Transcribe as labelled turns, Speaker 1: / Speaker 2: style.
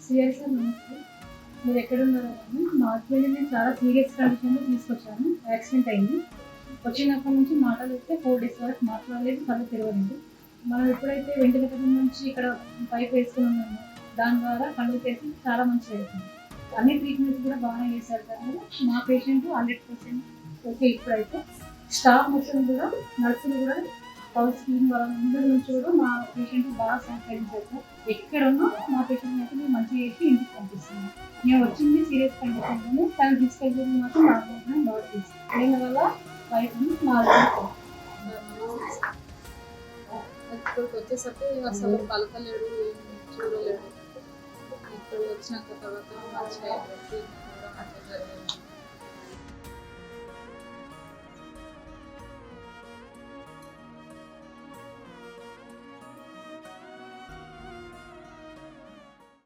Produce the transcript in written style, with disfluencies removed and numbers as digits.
Speaker 1: CR sir నమస్తే. మీరు ఎక్కడున్నారో అని మా హస్బెండ్ నేను చాలా సీరియస్ కండిషన్లో తీసుకొచ్చాను. యాక్సిడెంట్ అయింది. వచ్చినప్పటి నుంచి మాట్లాడితే 4 days వరకు మాట్లాడలేదు, కళ్ళు తెరవలేదు. మనం ఎప్పుడైతే వెంటిలేటర్ నుంచి ఇక్కడ పైప్ వేసుకుని ఉన్నామో దాని ద్వారా కళ్ళు తెరిచి చాలా మంచిగా అవుతుంది. అన్ని ట్రీట్మెంట్స్ కూడా బాగానే చేశారు కానీ మా పేషెంట్ 100% ఓకే. ఇప్పుడైతే స్టాఫ్ మొత్తం కూడా నర్సులు కూడా హౌస్ క్లీన్ వాళ్ళందరి నుంచి కూడా మా పేషెంట్ బాగా సహకరించారు. ఎక్కడ ఉన్నా మా పేషెంట్ అయితే మేము మంచిగా చేసి ఇంటికి పంపిస్తున్నాం. మేము వచ్చింది సీరియస్ కండిషన్లోనే తను తీసుకెళ్ళి మాత్రం నార్మల్గానే బాగా తీస్తాం. దీనివల్ల వైఫ్ని నార్మల్
Speaker 2: ఇక్కడికి వచ్చేసరికి అసలు పలకలేడు, ఏం చూడలేడు. ఇక్కడ వచ్చినాక తర్వాత మంచిగా ట్రీట్మెంట్ కూడా మంచిగా జరిగింది.